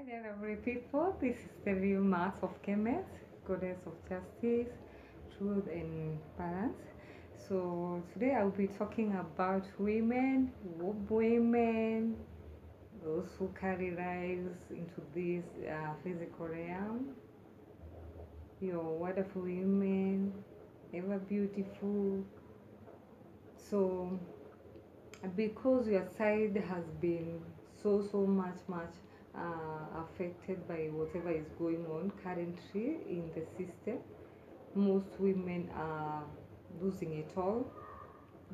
there, lovely people. This is the real Mass of Kemet, goddess of justice, truth, and balance. So today I'll be talking about women, those who carry lives into this physical realm. You're wonderful women, ever beautiful. So because your side has been so much affected by whatever is going on currently in the system, most women are losing it all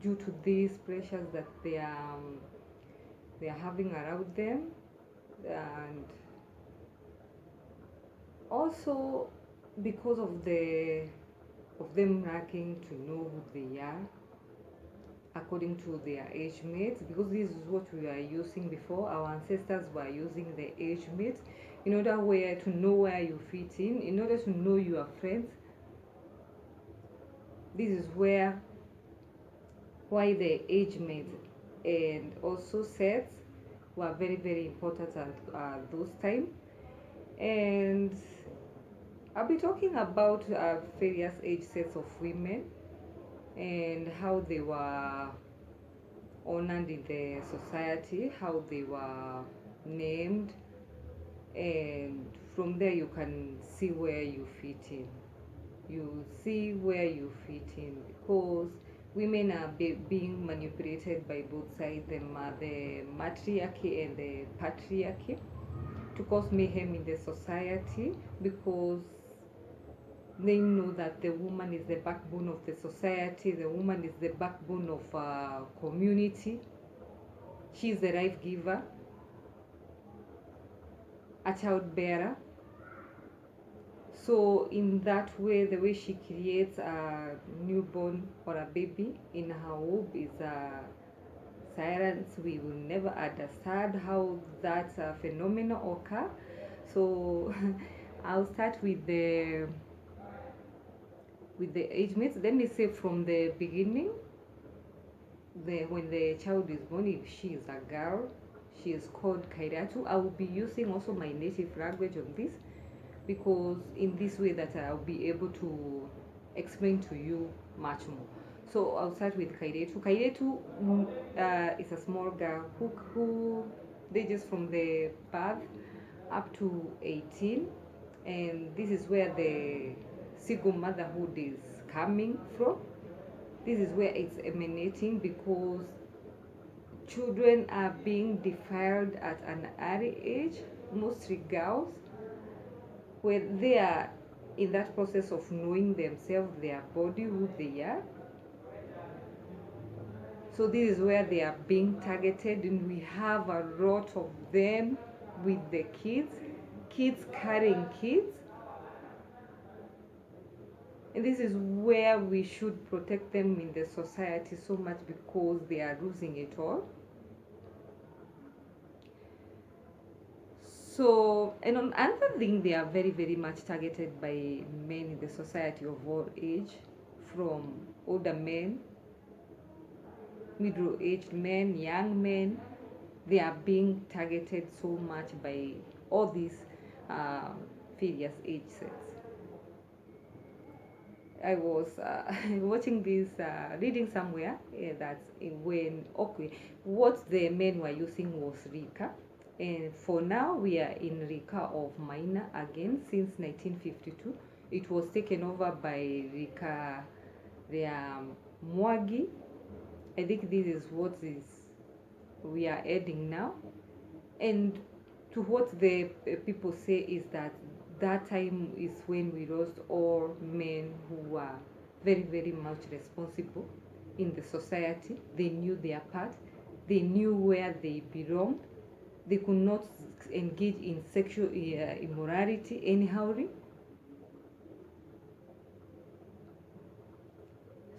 due to these pressures that they are having around them, and also because of them lacking to know who they are according to their age mates, because this is what we are using before. Our ancestors were using the age mates in order where to know where you fit in order to know your friends. This is why the age mates and also sets were very important at those times. And I'll be talking about various age sets of women and how they were honored in the society, how they were named, and from there you can see where you fit in. You see where you fit in because women are being manipulated by both sides, the matriarchy and the patriarchy, to cause mayhem in the society, because they know that the woman is the backbone of the society, the woman is the backbone of community. She is the life giver, a child bearer. So in that way, the way she creates a newborn or a baby in her womb is a science we will never understand how that phenomenon occur. So I'll start with the age mates. Let me say from the beginning, when the child is born, if she is a girl, she is called Kairatu. I will be using also my native language on this, because in this way that I'll be able to explain to you much more. So I'll start with Kairetu. Kairetu is a small girl who ages from the birth up to 18, and this is where the single motherhood is coming from. This is where it's emanating, because children are being defiled at an early age, mostly girls, where they are in that process of knowing themselves, their body, who they are. So this is where they are being targeted, and we have a lot of them with the kids carrying kids. And this is where we should protect them in the society so much, because they are losing it all. So, and on another thing, they are very much targeted by men in the society of all age, from older men, middle-aged men, young men. They are being targeted so much by all these various age sets. I was watching this, reading somewhere that's when, okay, what the men were using was Rika. And for now, we are in Rika of minor again since 1952. It was taken over by Rika, the Mwagi. I think this is what is we are adding now. And to what the people say is that time is when we lost all men who were very much responsible in the society. They knew their part. They knew where they belonged. They could not engage in sexual immorality anyhow.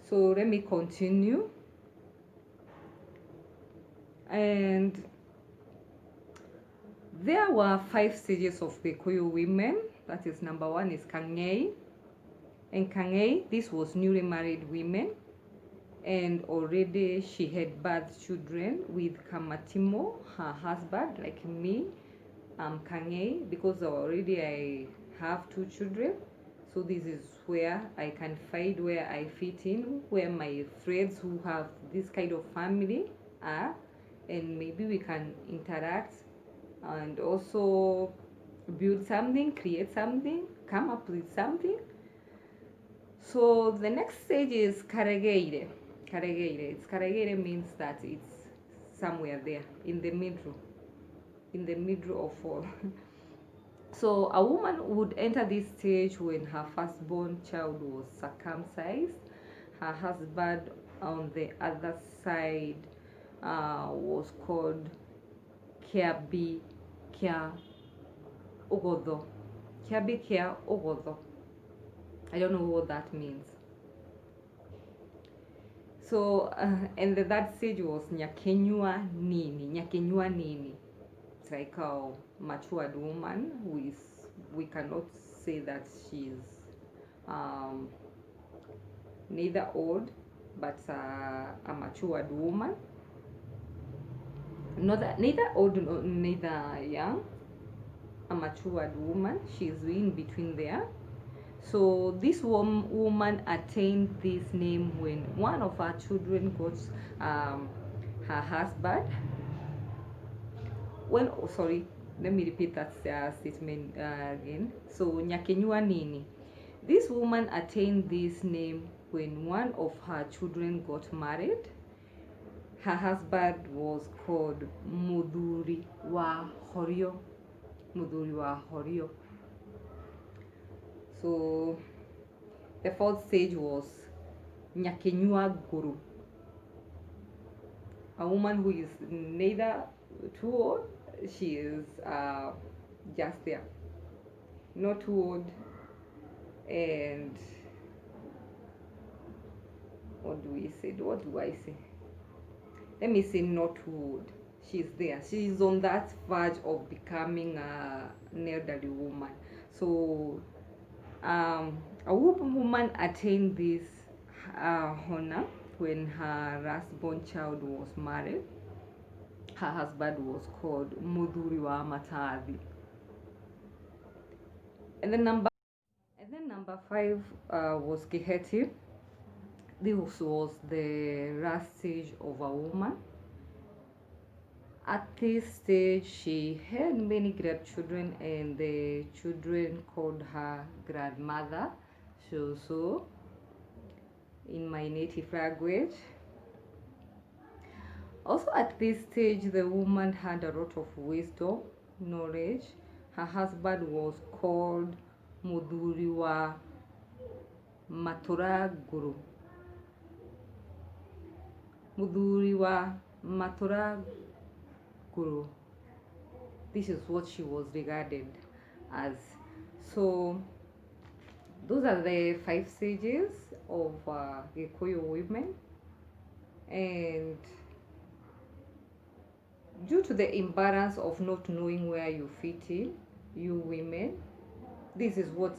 So let me continue. And there were 5 stages of Gīkūyū women. That is, number 1 is Kangei. And Kangei, this was newly married women, and already she had birth children with Kamatimo, her husband, like me. Kangei, because already I have two children. So this is where I can find where I fit in, where my friends who have this kind of family are, and maybe we can interact and also build something, create something, come up with something. So the next stage is karegeire. Karegeire means that it's somewhere there in the middle of all. So a woman would enter this stage when her firstborn child was circumcised. Her husband on the other side was called Kiabi Kia Ogodo. Kiabi Kia Ogodo. I don't know what that means. So, and the third stage was Nyakenyua Nini. Nyakenyua Nini. It's like a matured woman who is, we cannot say that she's um, neither old, but a matured woman. Neither old, neither young, a matured woman. She's in between there. So this woman attained this name when one of her children got her husband. When, oh, sorry, let me repeat that statement again. So Nyakenyua Nini. This woman attained this name when one of her children got married. Her husband was called Muduri wa Horio. Muduri wa Horio. So the fourth stage was Nyakenyua Guru. A woman who is neither too old, she is just there. Not too old, and what do I say? Let me say not too old. She's there. She's on that verge of becoming an elderly woman. So a woman attained this honor when her last-born child was married. Her husband was called Muduri wa Matavi. And then number 5 was Kiheti. This was the last stage of a woman. At this stage, she had many grandchildren, and the children called her grandmother, so in my native language. Also at this stage, the woman had a lot of wisdom, knowledge. Her husband was called Muduri wa Matora Guru. Muduri wa Matora Guru. This is what she was regarded as. So those are the 5 stages of Gīkūyū women, and due to the imbalance of not knowing where you fit in, you women, this is what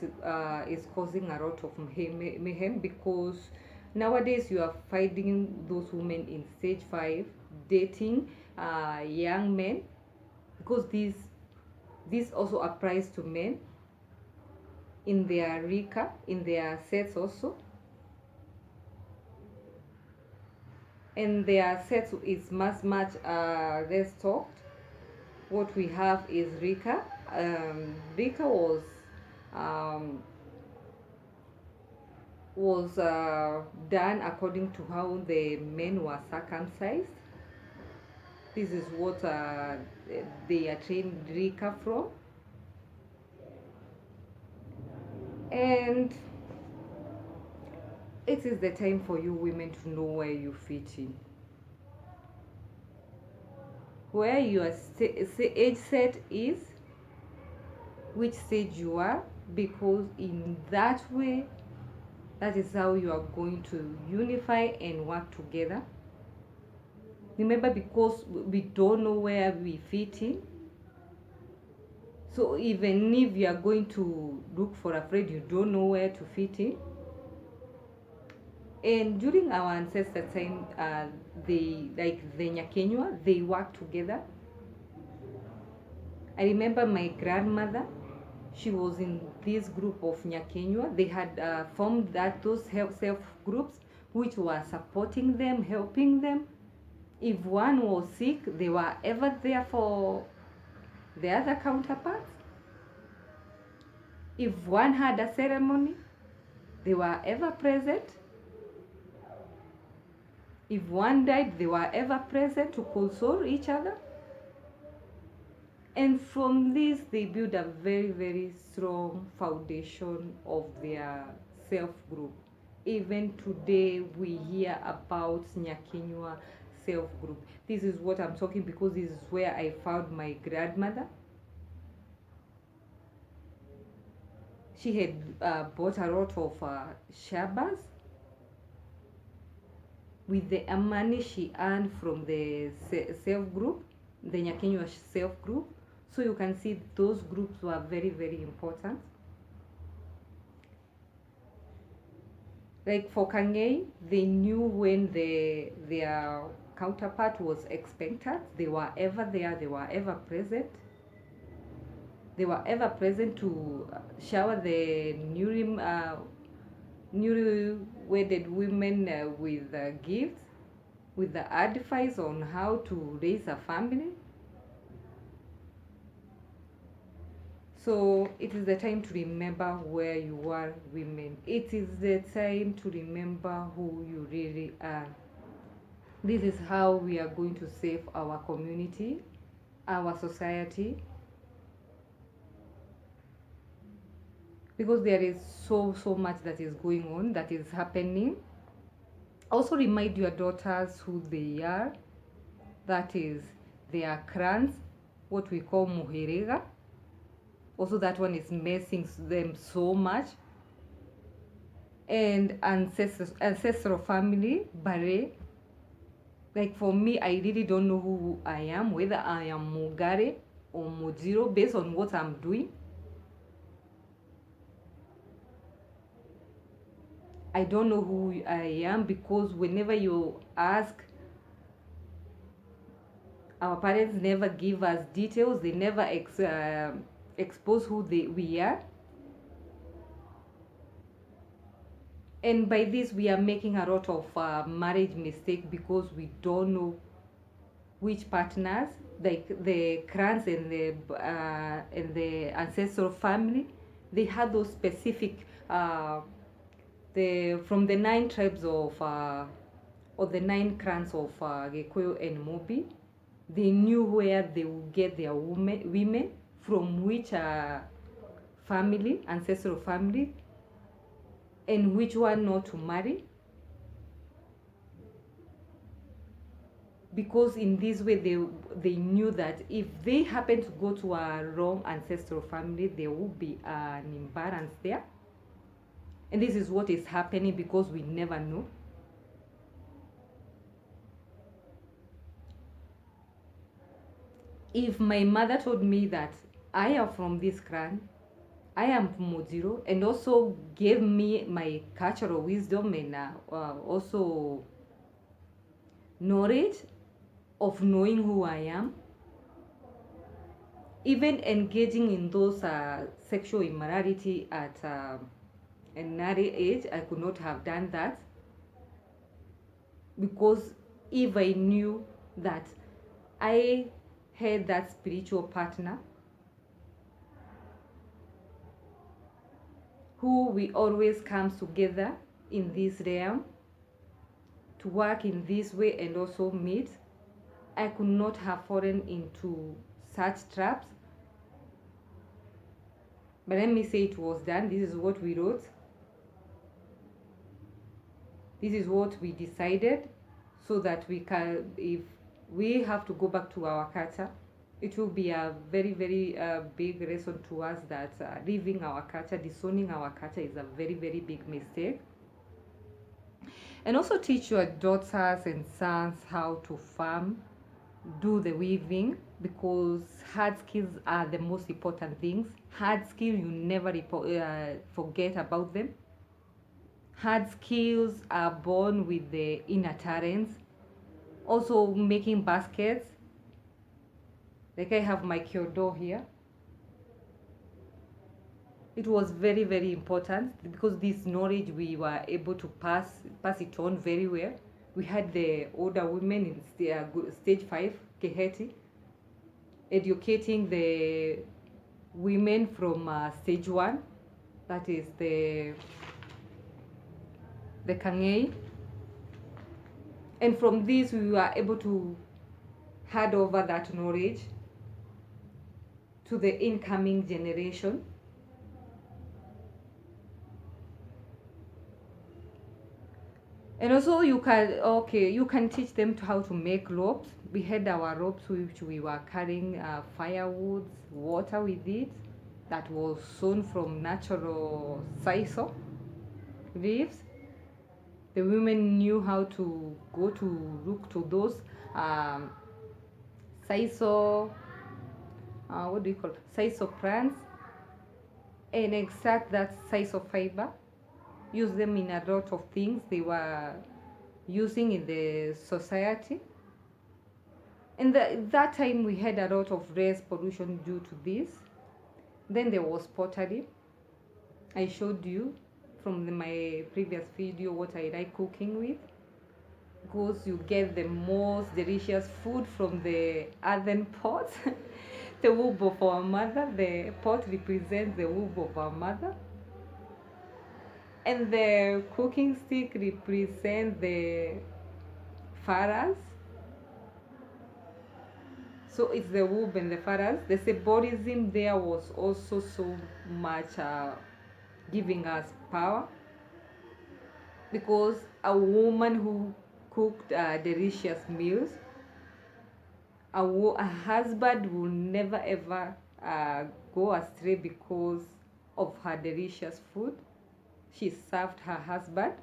is causing a lot of mayhem, because nowadays you are finding those women in stage 5 dating young men, because this also applies to men in their rika, in their sets also. And their sets is much less talked. What we have is rika. Rika was done according to how the men were circumcised. This is what they are trained rika from. And it is the time for you women to know where you fit in, where your age set is, which stage you are, because in that way, that is how you are going to unify and work together. Remember, because we don't know where we fit in, so even if you are going to look for a friend, you don't know where to fit in. And during our ancestor time, they, like the Nyakenyua, they work together. I remember my grandmother, she was in this group of Gīkūyū. They had formed those self groups which were supporting them, helping them. If one was sick, they were ever there for the other counterparts. If one had a ceremony, they were ever present. If one died, they were ever present to console each other. And from this, they build a very, very strong foundation of their self-group. Even today, we hear about Gīkūyū self-group. This is what I'm talking because this is where I found my grandmother. She had bought a lot of shabas with the money she earned from the self-group, the Gīkūyū self-group. So you can see those groups were very, very important. Like for Kangei, they knew when their counterpart was expected. They were ever there, they were ever present. They were ever present to shower the newly wedded women with gifts, with the advice on how to raise a family. So it is the time to remember where you are, women. It is the time to remember who you really are. This is how we are going to save our community, our society. Because there is so much that is going on, that is happening. Also remind your daughters who they are. That is their clans, what we call muherega. Also that one is messing them so much. And ancestral family, bare. Like for me, I really don't know who I am, whether I am Mugare or Mujiro based on what I'm doing. I don't know who I am because whenever you ask, our parents never give us details. They never expose who we are. And by this, we are making a lot of marriage mistake because we don't know which partners, like the clans and the ancestral family, they had those specific from the 9 tribes of or the 9 clans of Gīkūyū and Mobi. They knew where they would get their women from which family, ancestral family, and which one not to marry. Because in this way they knew that if they happen to go to a wrong ancestral family, there will be an imbalance there. And this is what is happening because we never know. If my mother told me that I am from this clan, I am Mojiro, and also gave me my cultural wisdom and also knowledge of knowing who I am, even engaging in those sexual immorality at an early age, I could not have done that. Because if I knew that I had that spiritual partner who we always come together in this realm to work in this way and also meet, I could not have fallen into such traps. But let me say it was done. This is what we wrote. This is what we decided, so that we can, if we have to go back to our culture, it will be a very, very big lesson to us that leaving our culture, disowning our culture is a very, very big mistake. And also teach your daughters and sons how to farm, do the weaving, because hard skills are the most important things. Hard skills, you never forget about them. Hard skills are born with the inner talents. Also making baskets. Like I have my kyodo here. It was very, very important because this knowledge we were able to pass it on very well. We had the older women in stage 5, Keheti, educating the women from stage 1, that is the Kangei. And from this, we were able to hand over that knowledge to the incoming generation. And also you can teach them how to make ropes. We had our ropes which we were carrying firewood, water with it, that was sewn from natural sisal leaves. The women knew how to go to look to those sisal, what do you call it? Sisal plants, and extract that sisal fiber, use them in a lot of things they were using in the society. And that time we had a lot of race pollution due to this. Then there was pottery. I showed you from my previous video what I like cooking with, because you get the most delicious food from the earthen pot. The womb of our mother, the pot represents the womb of our mother, and the cooking stick represents the pharaohs. So it's the womb and the pharaohs. The symbolism there was also so much giving us power, because a woman who cooked delicious meals, a husband will never ever go astray because of her delicious food. She served her husband.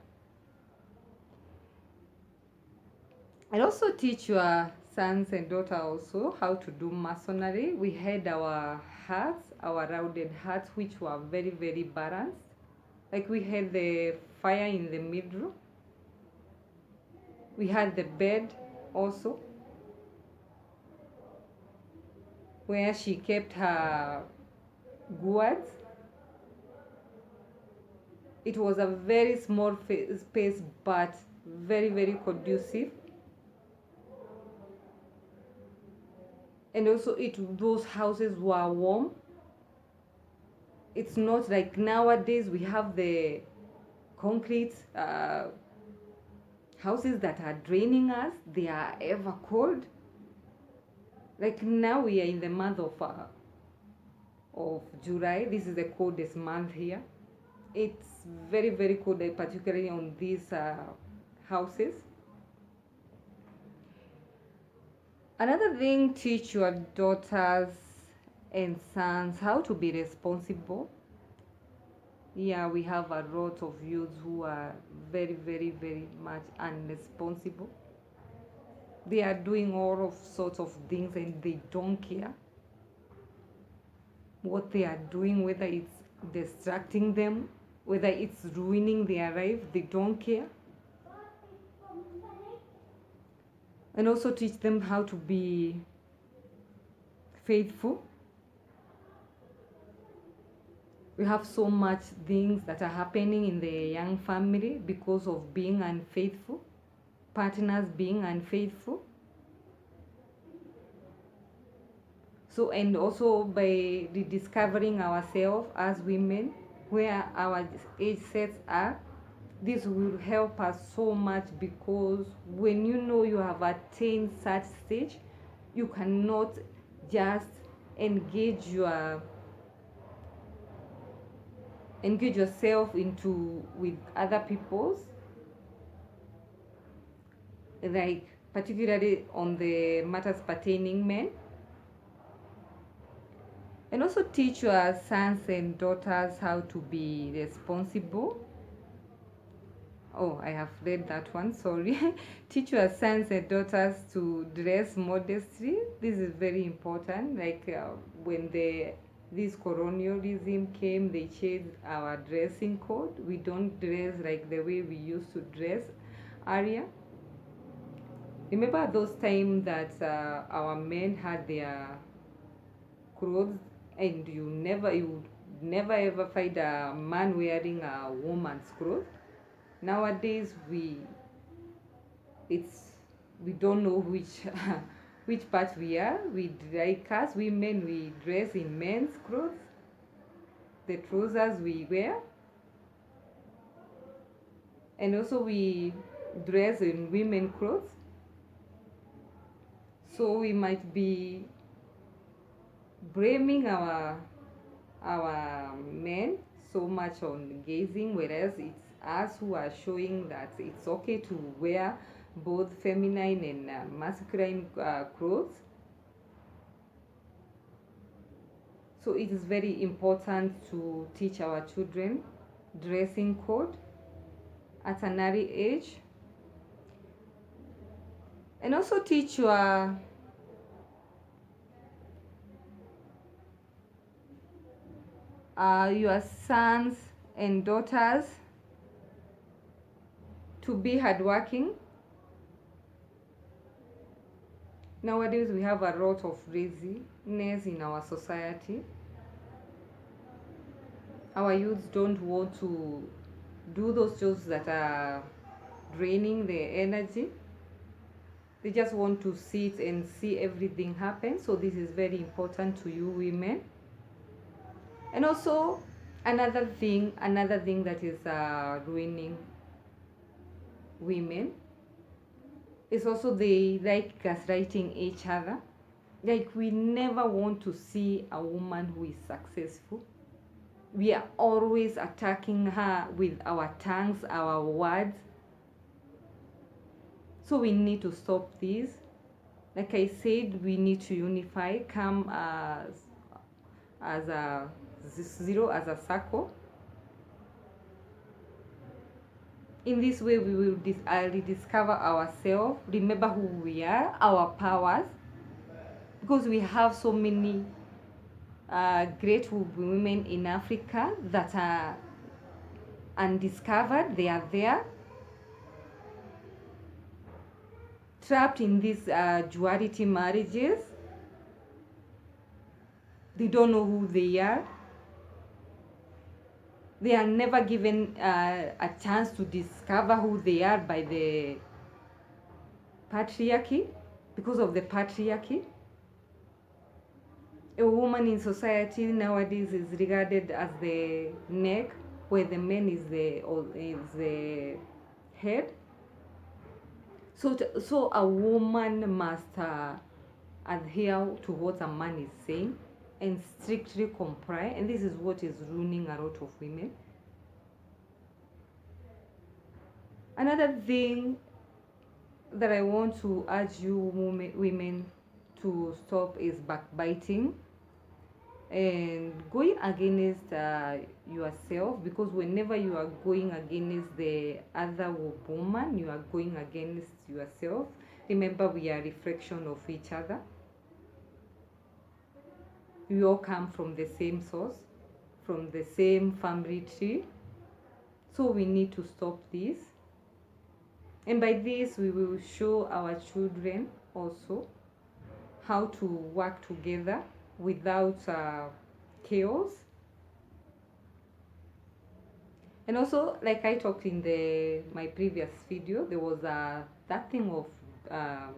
And also teach your sons and daughters also how to do masonry. We had our huts, our rounded huts, which were very, very balanced. Like we had the fire in the middle. We had the bed also, where she kept her gourds. It was a very small space, but very, very conducive. And also those houses were warm. It's not like nowadays we have the concrete houses that are draining us. They are ever cold. Like now we are in the month of July. This is the coldest month here. It's very, very cold, particularly on these houses. Another thing, teach your daughters and sons how to be responsible. Yeah, we have a lot of youths who are very, very, very much unresponsible. They are doing all of sorts of things and they don't care what they are doing, whether it's distracting them, whether it's ruining their life, they don't care. And also teach them how to be faithful. We have so much things that are happening in the young family because of being unfaithful, partners being unfaithful. So, and also by rediscovering ourselves as women, where our age sets are, this will help us so much, because when you know you have attained such stage, you cannot just engage yourself into with other people's, like particularly on the matters pertaining men. And also teach your sons and daughters how to be responsible. Oh, I have read that one, sorry. Teach your sons and daughters to dress modestly. This is very important. Like when this colonialism came, they changed our dressing code. We don't dress like the way we used to dress earlier. Remember those times that our men had their clothes, and you never ever find a man wearing a woman's clothes. Nowadays it's we don't know which which part we are. We, like us women, we dress in men's clothes, the trousers we wear, and also we dress in women clothes. So we might be blaming our men so much on gazing, whereas it's us who are showing that it's okay to wear both feminine and masculine clothes. So it is very important to teach our children dressing code at an early age, and also teach your sons and daughters to be hardworking. Nowadays we have a lot of laziness in our society. Our youths don't want to do those jobs that are draining their energy. They just want to sit and see everything happen. So this is very important to you women. And also another thing that is ruining women is also they like gaslighting each other. Like, we never want to see a woman who is successful. We are always attacking her with our tongues, our words. So we need to stop this. Like I said, we need to unify, come as a zero, as a circle. In this way, we will rediscover ourselves, remember who we are, our powers, because we have so many great women in Africa that are undiscovered. They are there, trapped in these duality marriages. They don't know who they are. They are never given a chance to discover who they are by the patriarchy, because of the patriarchy. A woman in society nowadays is regarded as the neck, where the man is the head. So a woman must adhere to what a man is saying and strictly comply, and this is what is ruining a lot of women. Another thing that I want to urge you women to stop is backbiting and going against yourself, because whenever you are going against the other woman, you are going against yourself. Remember, we are a reflection of each other. We all come from the same source, from the same family tree. So we need to stop this. And by this, we will show our children also how to work together without chaos. And also, like I talked in my previous video, there was that thing of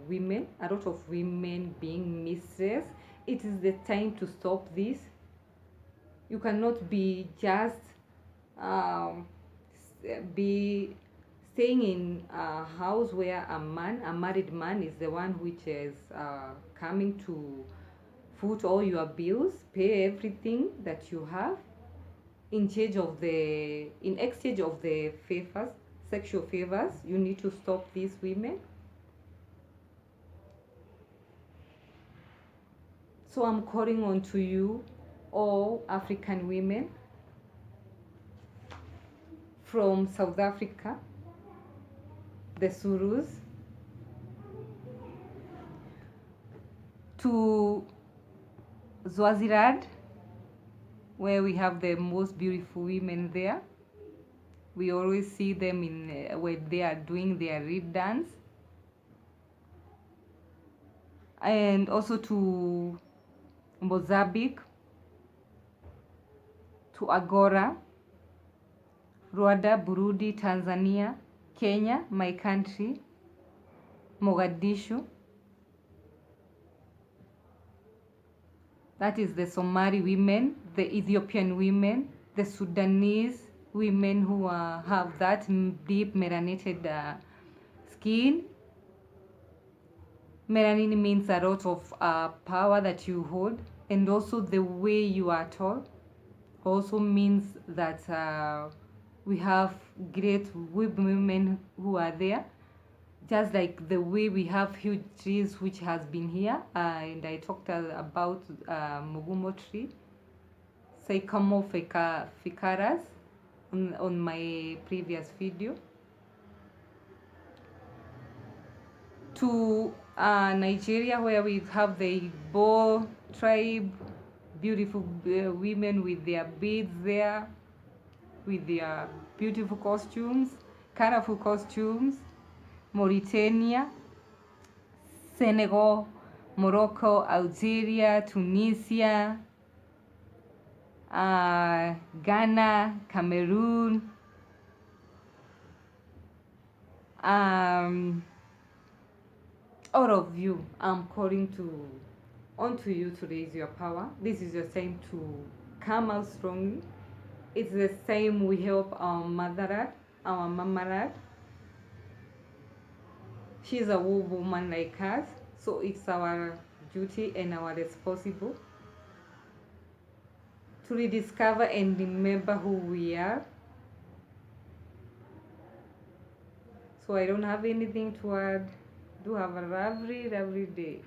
women, a lot of women being mistress. It is the time to stop this. You cannot be just be staying in a house where a married man, is the one which is coming to foot all your bills, pay everything that you have, in exchange of the favors, sexual favors. You need to stop these women. So I'm calling on to you, all African women from South Africa, the Surus, to Swaziland, where we have the most beautiful women there. We always see them when they are doing their reed dance. And also to Mozambique, to Agora, Rwanda, Burundi, Tanzania, Kenya, my country, Mogadishu. That is the Somali women, the Ethiopian women, the Sudanese women who have that deep melanated skin. Melanin means a lot of power that you hold, and also the way you are tall also means that we have great women who are there, just like the way we have huge trees which has been here, and I talked about Mugumo tree, Sycamore ficaras on my previous video. To Nigeria, where we have the Igbo tribe, beautiful women with their beads there, with their beautiful costumes, colorful costumes. Mauritania, Senegal, Morocco, Algeria, Tunisia, Ghana, Cameroon, all of you, I'm calling onto you to raise your power. This is your time to come out strongly. It's the same we help our mother, our mama. She's a woman like us, so it's our duty and our responsibility to rediscover and remember who we are. So I don't have anything to add. Do have a lovely, lovely day.